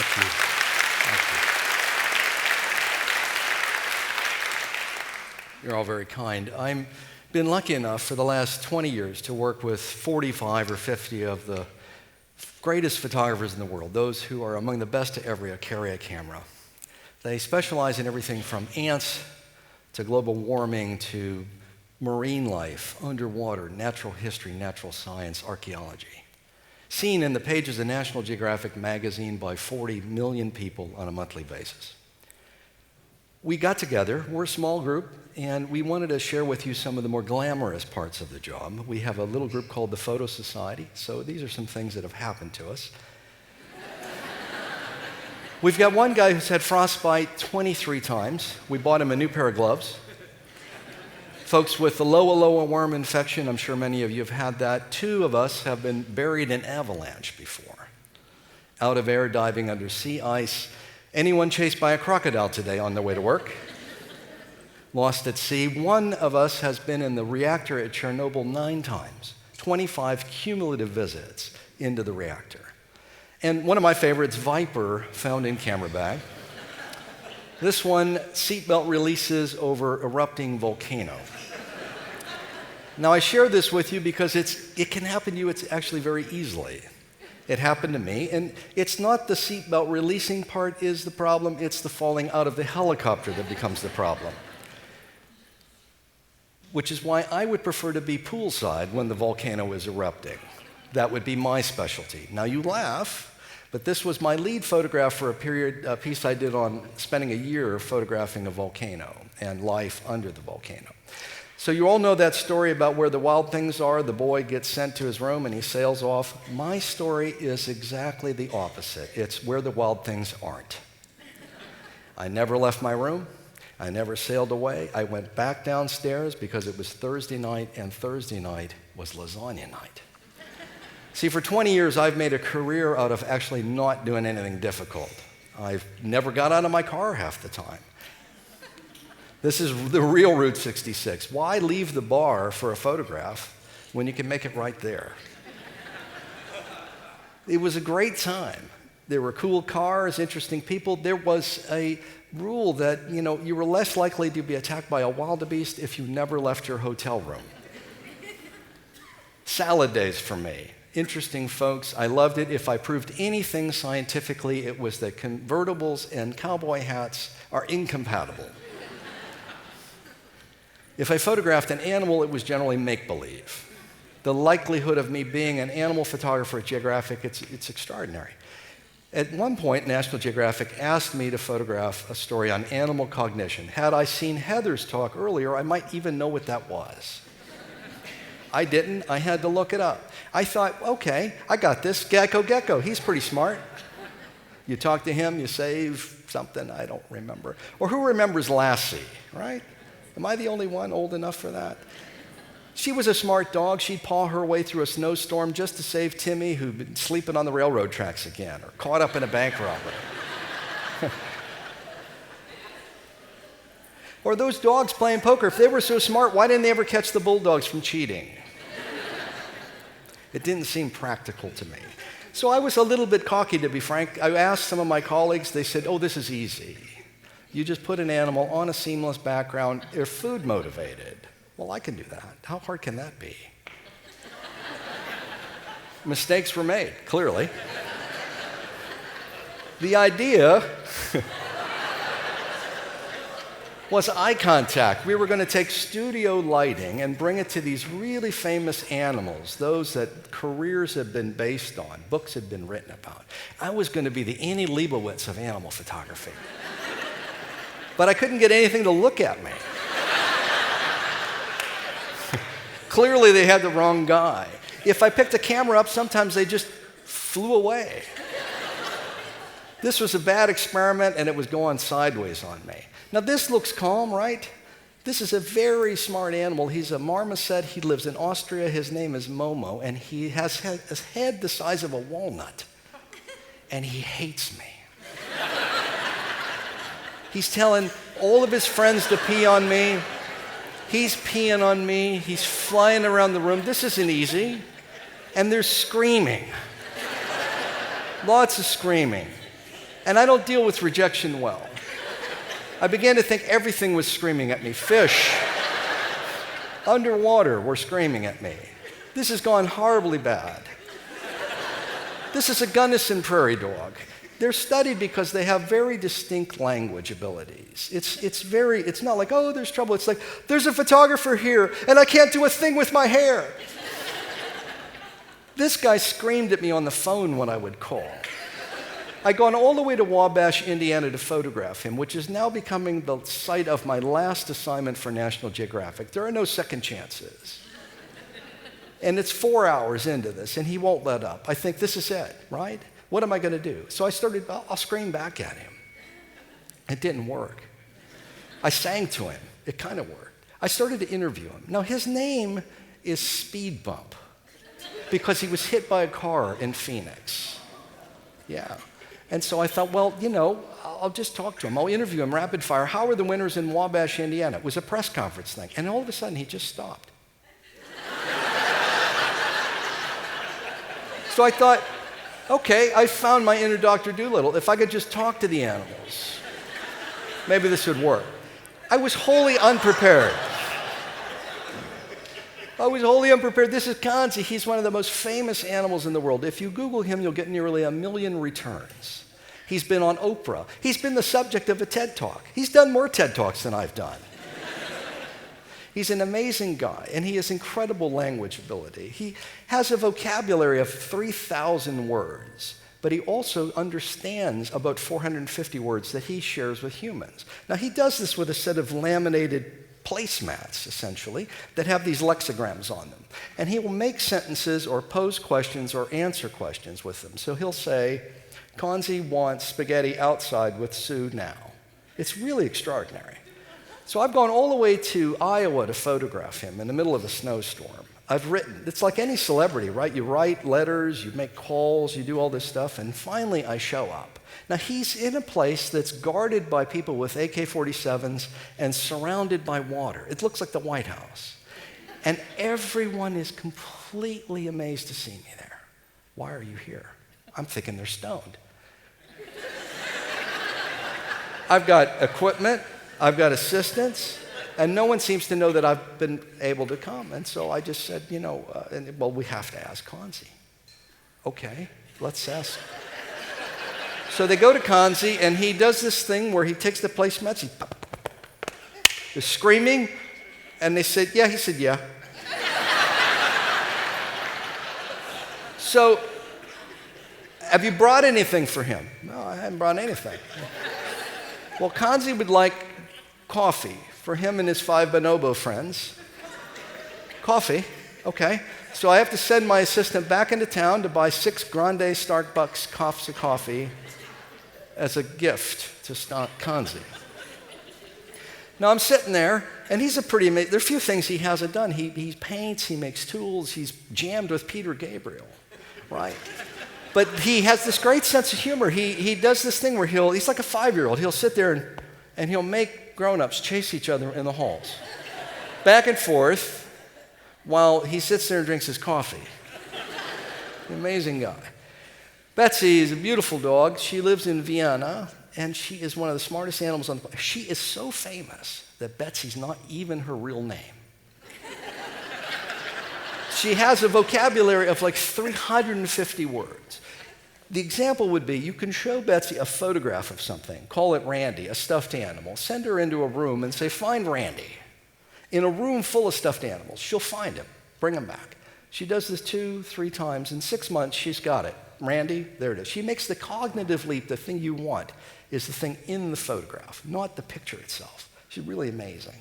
Thank you. Thank you. You're all very kind. I've been lucky enough for the last 20 years to work with 45 or 50 of the greatest photographers in the world, those who are among the best to ever carry a camera. They specialize in everything from ants to global warming to marine life, underwater, natural history, natural science, archaeology. Seen in the pages of National Geographic magazine by 40 million people on a monthly basis. We got together, we're a small group, and we wanted to share with you some of the more glamorous parts of the job. We have a little group called the Photo Society, so these are some things that have happened to us. We've got one guy who's had frostbite 23 times. We bought him a new pair of gloves. Folks with the loa worm infection, I'm sure many of you have had that. 2 of us have been buried in avalanche before. Out of air, diving under sea ice. Anyone chased by a crocodile today on their way to work? Lost at sea. 1 of us has been in the reactor at Chernobyl 9 times. 25 cumulative visits into the reactor. And one of my favorites, Viper, found in camera bag. This one, seatbelt releases over erupting volcano. Now, I share this with you because it can happen to you actually very easily. It happened to me, and it's not the seatbelt releasing part is the problem, it's the falling out of the helicopter that becomes the problem. Which is why I would prefer to be poolside when the volcano is erupting. That would be my specialty. Now, you laugh, but this was my lead photograph for a piece I did on spending a year photographing a volcano and life under the volcano. So you all know that story about where the wild things are. The boy gets sent to his room and he sails off. My story is exactly the opposite. It's where the wild things aren't. I never left my room. I never sailed away. I went back downstairs because it was Thursday night, and Thursday night was lasagna night. See, for 20 years, I've made a career out of actually not doing anything difficult. I've never got out of my car half the time. This is the real Route 66. Why leave the bar for a photograph when you can make it right there? It was a great time. There were cool cars, interesting people. There was a rule that, you were less likely to be attacked by a wildebeest if you never left your hotel room. Salad days for me. Interesting folks. I loved it. If I proved anything scientifically, it was that convertibles and cowboy hats are incompatible. If I photographed an animal, it was generally make-believe. The likelihood of me being an animal photographer at Geographic, it's extraordinary. At one point, National Geographic asked me to photograph a story on animal cognition. Had I seen Heather's talk earlier, I might even know what that was. I didn't. I had to look it up. I thought, okay, I got this. Gecko, he's pretty smart. You talk to him, you save something, I don't remember. Or who remembers Lassie, right? Am I the only one old enough for that? She was a smart dog. She'd paw her way through a snowstorm just to save Timmy, who'd been sleeping on the railroad tracks again, or caught up in a bank robbery. Or those dogs playing poker. If they were so smart, why didn't they ever catch the bulldogs from cheating? It didn't seem practical to me. So I was a little bit cocky, to be frank. I asked some of my colleagues. They said, oh, this is easy. You just put an animal on a seamless background. They're food motivated. Well, I can do that. How hard can that be? Mistakes were made, clearly. The idea was eye contact. We were going to take studio lighting and bring it to these really famous animals, those that careers had been based on, books had been written about. I was going to be the Annie Leibovitz of animal photography. But I couldn't get anything to look at me. Clearly, they had the wrong guy. If I picked a camera up, sometimes they just flew away. This was a bad experiment, and it was going sideways on me. Now, this looks calm, right? This is a very smart animal. He's a marmoset. He lives in Austria. His name is Momo, and he has a head the size of a walnut, and he hates me. He's telling all of his friends to pee on me. He's peeing on me. He's flying around the room. This isn't easy. And there's screaming. Lots of screaming. And I don't deal with rejection well. I began to think everything was screaming at me. Fish, underwater, were screaming at me. This has gone horribly bad. This is a Gunnison prairie dog. They're studied because they have very distinct language abilities. It's not like, oh, there's trouble. It's like, there's a photographer here, and I can't do a thing with my hair. This guy screamed at me on the phone when I would call. I'd gone all the way to Wabash, Indiana to photograph him, which is now becoming the site of my last assignment for National Geographic. There are no second chances. And it's 4 hours into this, and he won't let up. I think this is it, right? What am I going to do? So I started, I'll scream back at him. It didn't work. I sang to him. It kind of worked. I started to interview him. Now, his name is Speed Bump because he was hit by a car in Phoenix. Yeah. And so I thought, well, I'll just talk to him. I'll interview him rapid fire. How are the winters in Wabash, Indiana? It was a press conference thing. And all of a sudden, he just stopped. So I thought, okay, I found my inner Doctor Doolittle. If I could just talk to the animals, maybe this would work. I was wholly unprepared. This is Kanzi. He's one of the most famous animals in the world. If you Google him, you'll get nearly 1 million returns. He's been on Oprah. He's been the subject of a TED Talk. He's done more TED Talks than I've done. He's an amazing guy, and he has incredible language ability. He has a vocabulary of 3,000 words, but he also understands about 450 words that he shares with humans. Now, he does this with a set of laminated placemats, essentially, that have these lexicograms on them. And he will make sentences or pose questions or answer questions with them. So he'll say, Kanzi wants spaghetti outside with Sue now. It's really extraordinary. So I've gone all the way to Iowa to photograph him in the middle of a snowstorm. I've written, it's like any celebrity, right? You write letters, you make calls, you do all this stuff, and finally I show up. Now he's in a place that's guarded by people with AK-47s and surrounded by water. It looks like the White House. And everyone is completely amazed to see me there. Why are you here? I'm thinking they're stoned. I've got equipment, I've got assistants, and no one seems to know that I've been able to come. And so I just said, well, we have to ask Kanzi. Okay, let's ask. So they go to Kanzi, and he does this thing where he takes the placemats, he's screaming, and they said, yeah, he said, yeah. So, have you brought anything for him? No, I haven't brought anything. Well, Kanzi would like coffee for him and his 5 bonobo friends. Coffee, okay. So I have to send my assistant back into town to buy 6 grande Starbucks cups of coffee as a gift to Kanzi. Now I'm sitting there, and he's a pretty amazing, there are a few things he hasn't done. He paints, he makes tools, he's jammed with Peter Gabriel, right? But he has this great sense of humor. He does this thing where he's like a 5-year-old. He'll sit there and he'll make grown-ups chase each other in the halls, back and forth, while he sits there and drinks his coffee. An amazing guy. Betsy is a beautiful dog. She lives in Vienna, and she is one of the smartest animals on the planet. She is so famous that Betsy's not even her real name. She has a vocabulary of like 350 words. The example would be, you can show Betsy a photograph of something, call it Randy, a stuffed animal, send her into a room and say, find Randy. In a room full of stuffed animals, she'll find him, bring him back. She does this 2-3 times. In 6 months, she's got it. Randy, there it is. She makes the cognitive leap. The thing you want is the thing in the photograph, not the picture itself. She's really amazing.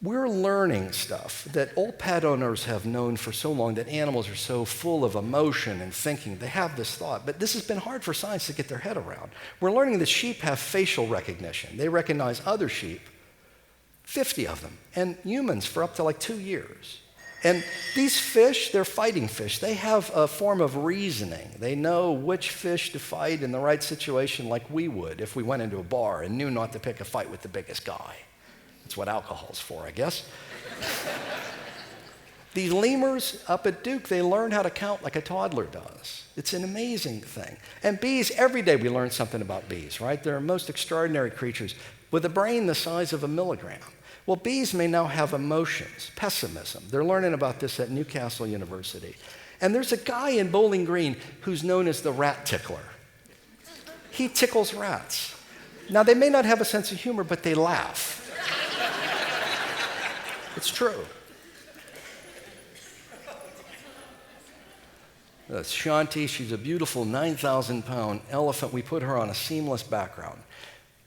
We're learning stuff that all pet owners have known for so long, that animals are so full of emotion and thinking. They have this thought, but this has been hard for science to get their head around. We're learning that sheep have facial recognition. They recognize other sheep, 50 of them, and humans for up to like 2 years. And these fish, they're fighting fish. They have a form of reasoning. They know which fish to fight in the right situation, like we would if we went into a bar and knew not to pick a fight with the biggest guy. That's what alcohol's for, I guess. These lemurs up at Duke, they learn how to count like a toddler does. It's an amazing thing. And bees, every day we learn something about bees, right? They're most extraordinary creatures with a brain the size of a milligram. Well, bees may now have emotions, pessimism. They're learning about this at Newcastle University. And there's a guy in Bowling Green who's known as the rat tickler. He tickles rats. Now, they may not have a sense of humor, but they laugh. It's true. Shanti, she's a beautiful 9,000-pound elephant. We put her on a seamless background.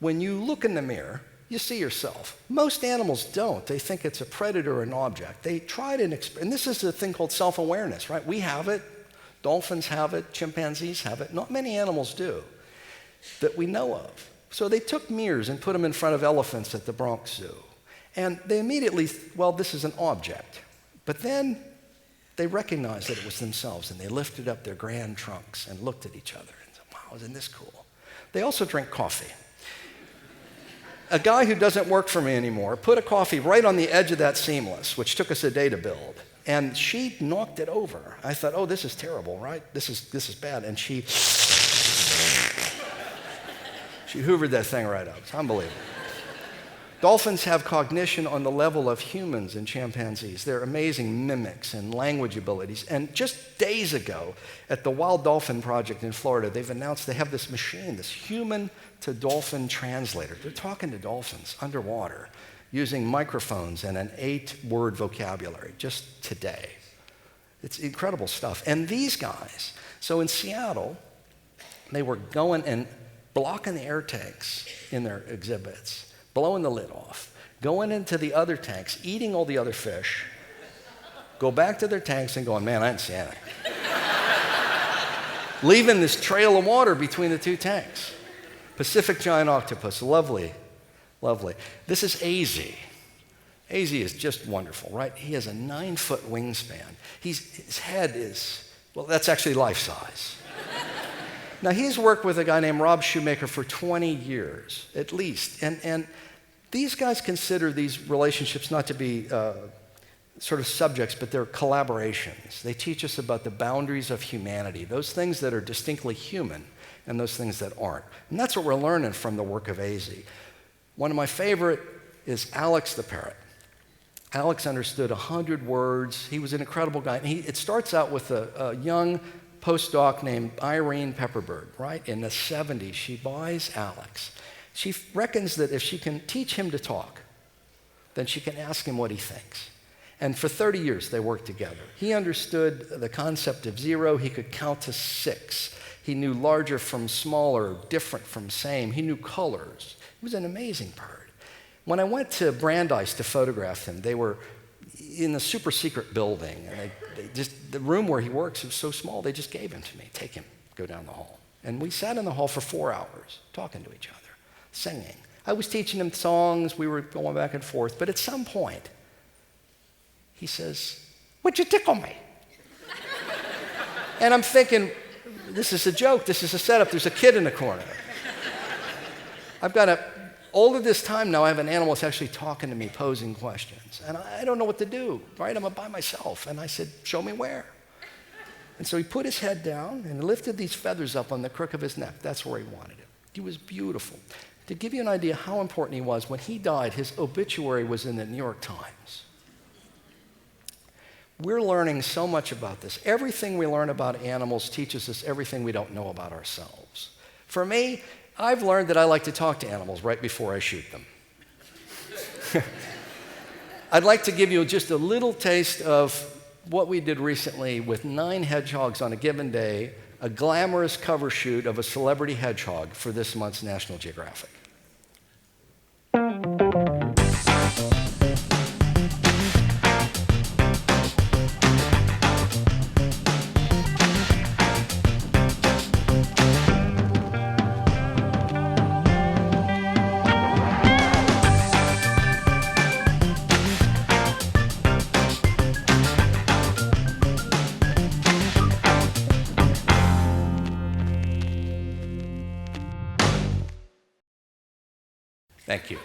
When you look in the mirror, you see yourself. Most animals don't. They think it's a predator or an object. They tried and this is a thing called self-awareness, right? We have it. Dolphins have it. Chimpanzees have it. Not many animals do that we know of. So they took mirrors and put them in front of elephants at the Bronx Zoo. And they immediately, well, this is an object. But then they recognized that it was themselves, and they lifted up their grand trunks and looked at each other and said, wow, isn't this cool? They also drink coffee. A guy who doesn't work for me anymore put a coffee right on the edge of that seamless, which took us a day to build. And she knocked it over. I thought, oh, this is terrible, right? This is bad. And she hoovered that thing right up. It's unbelievable. Dolphins have cognition on the level of humans and chimpanzees. They're amazing mimics and language abilities. And just days ago, at the Wild Dolphin Project in Florida, they've announced they have this machine, this human-to-dolphin translator. They're talking to dolphins underwater using microphones and an 8-word vocabulary just today. It's incredible stuff. And these guys, so in Seattle, they were going and blocking the air tanks in their exhibits, blowing the lid off, going into the other tanks, eating all the other fish, go back to their tanks and going, man, I didn't see anything. Leaving this trail of water between the two tanks. Pacific giant octopus, lovely, lovely. This is AZ. AZ is just wonderful, right? He has a 9-foot wingspan. His head is, well, that's actually life size. Now, he's worked with a guy named Rob Shoemaker for 20 years, at least. And these guys consider these relationships not to be sort of subjects, but they're collaborations. They teach us about the boundaries of humanity, those things that are distinctly human and those things that aren't. And that's what we're learning from the work of AZ. One of my favorite is Alex the parrot. Alex understood 100 words. He was an incredible guy. And it starts out with a young postdoc named Irene Pepperbird, right? In the 70s, she buys Alex. She reckons that if she can teach him to talk, then she can ask him what he thinks. And for 30 years, they worked together. He understood the concept of zero. He could count to 6. He knew larger from smaller, different from same. He knew colors. He was an amazing bird. When I went to Brandeis to photograph him, they were in a super secret building, and the room where he works was so small, they just gave him to me. Take him, go down the hall. And we sat in the hall for 4 hours, talking to each other, singing. I was teaching him songs, we were going back and forth, but at some point, he says, would you tickle me? And I'm thinking, this is a joke, this is a setup, there's a kid in the corner. All of this time now, I have an animal that's actually talking to me, posing questions. And I don't know what to do, right? I'm by myself. And I said, show me where. And so he put his head down and lifted these feathers up on the crook of his neck. That's where he wanted it. He was beautiful. To give you an idea how important he was, when he died, his obituary was in the New York Times. We're learning so much about this. Everything we learn about animals teaches us everything we don't know about ourselves. For me, I've learned that I like to talk to animals right before I shoot them. I'd like to give you just a little taste of what we did recently with 9 hedgehogs on a given day, a glamorous cover shoot of a celebrity hedgehog for this month's National Geographic. Thank you.